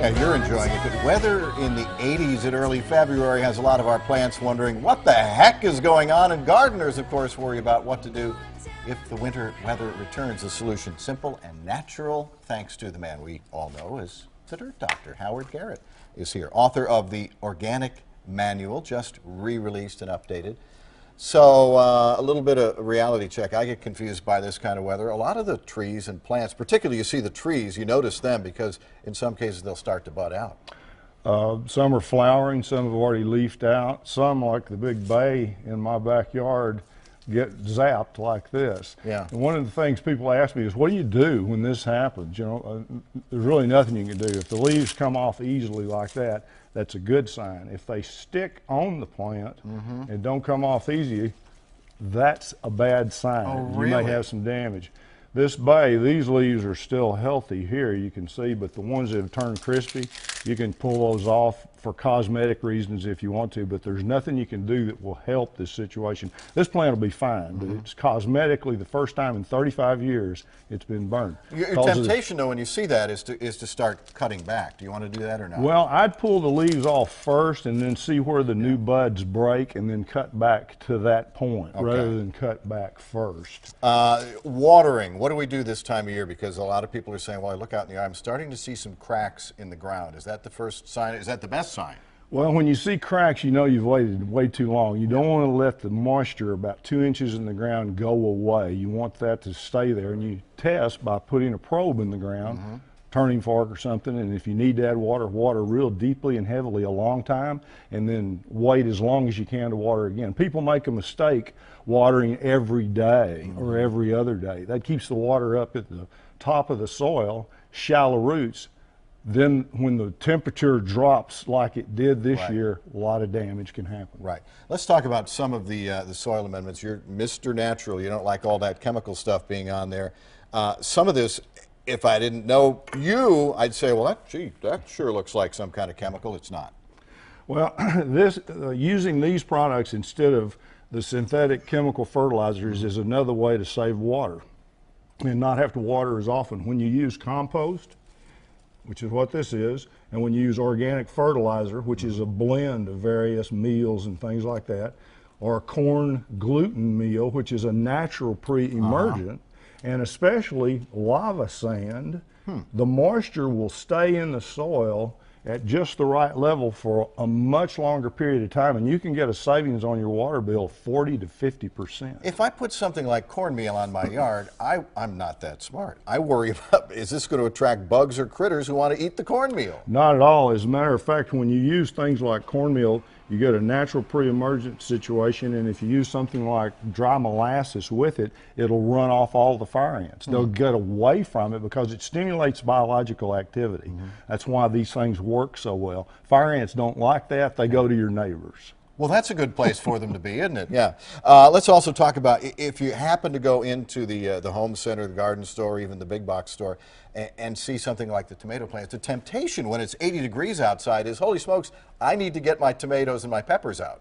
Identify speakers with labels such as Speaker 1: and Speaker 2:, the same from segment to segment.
Speaker 1: Yeah, you're enjoying it, but weather in the 80s in early February has a lot of our plants wondering what the heck is going on, and gardeners, of course, worry about what to do if the winter weather returns. The solution, simple and natural, thanks to the man we all know as the Dirt Doctor. Howard Garrett is here, author of the Organic Manual, just re-released and updated. So a little bit of reality check. I get confused by this kind of weather. A lot of the trees and plants, particularly you see the trees, you notice them because in some cases they'll start to bud out.
Speaker 2: Some are flowering, some have already leafed out. Some, like the big bay in my backyard, get zapped like this.
Speaker 1: Yeah.
Speaker 2: And one of the things people ask me is, what do you do when this happens? You know, there's really nothing you can do. If the leaves come off easily like that, that's a good sign. If they stick on the plant and don't come off easy, that's a bad sign.
Speaker 1: Oh, really?
Speaker 2: You may have some damage. This bay, these leaves are still healthy here, you can see, but the ones that have turned crispy, you can pull those off for cosmetic reasons if you want to, but there's nothing you can do that will help this situation. This plant will be fine, but it's cosmetically the first time in 35 years it's been burned.
Speaker 1: Your temptation, though, when you see that is to start cutting back. Do you want to do that or not?
Speaker 2: Well, I'd pull the leaves off first and then see where the new buds break and then cut back to that point rather than cut back first.
Speaker 1: Watering. What do we do this time of year? Because a lot of people are saying, well, I look out in the yard, I'm starting to see some cracks in the ground. Is that the first sign? Is that the best sign?
Speaker 2: Well, when you see cracks, you know you've waited way too long. You don't want to let the moisture about 2 inches in the ground go away. You want that to stay there, and you test by putting a probe in the ground, turning fork or something, and if you need to add water, water real deeply and heavily a long time, and then wait as long as you can to water again. People make a mistake watering every day or every other day. That keeps the water up at the top of the soil, shallow roots. Then when the temperature drops like it did this year, a lot of damage can happen.
Speaker 1: Right. Let's talk about some of the soil amendments. You're Mr. Natural. You don't like all that chemical stuff being on there. Some of this, if I didn't know you, I'd say, well, that sure looks like some kind of chemical. It's not.
Speaker 2: Well, using these products instead of the synthetic chemical fertilizers is another way to save water and not have to water as often. When you use compost, which is what this is, and when you use organic fertilizer, which is a blend of various meals and things like that, or corn gluten meal, which is a natural pre-emergent, and especially lava sand, the moisture will stay in the soil at just the right level for a much longer period of time, and you can get a savings on your water bill 40 to 50%.
Speaker 1: If I put something like cornmeal on my yard, I'm not that smart. I worry about, is this going to attract bugs or critters who want to eat the cornmeal?
Speaker 2: Not at all. As a matter of fact, when you use things like cornmeal, you get a natural pre-emergent situation, and if you use something like dry molasses with it, it'll run off all the fire ants. They'll get away from it because it stimulates biological activity. That's why these things work so well. Fire ants don't like that. They go to your neighbors.
Speaker 1: Well, that's a good place for them to be, isn't it? Yeah. Let's also talk about if you happen to go into the home center, the garden store, even the big box store, and see something like the tomato plant. The temptation when it's 80 degrees outside is, holy smokes, I need to get my tomatoes and my peppers out.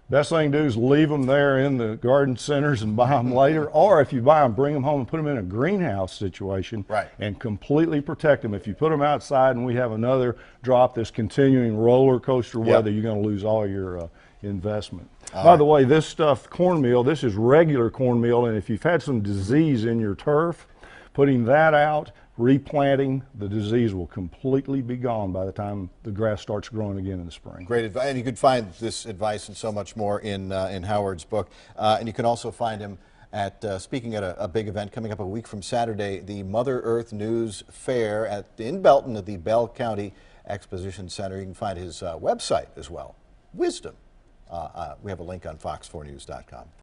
Speaker 2: Best thing to do is leave them there in the garden centers and buy them later, or if you buy them, bring them home and put them in a greenhouse situation and completely protect them. If you put them outside and we have another drop, this continuing roller coaster weather, you're going to lose all your investment. By the way, this stuff, cornmeal, this is regular cornmeal, and if you've had some disease in your turf, putting that out, replanting, the disease will completely be gone by the time the grass starts growing again in the spring.
Speaker 1: Great advice, and you can find this advice and so much more in Howard's book. And you can also find him at, speaking at a big event coming up a week from Saturday, the Mother Earth News Fair in Belton at the Bell County Exposition Center. You can find his website as well, Wisdom. We have a link on fox4news.com.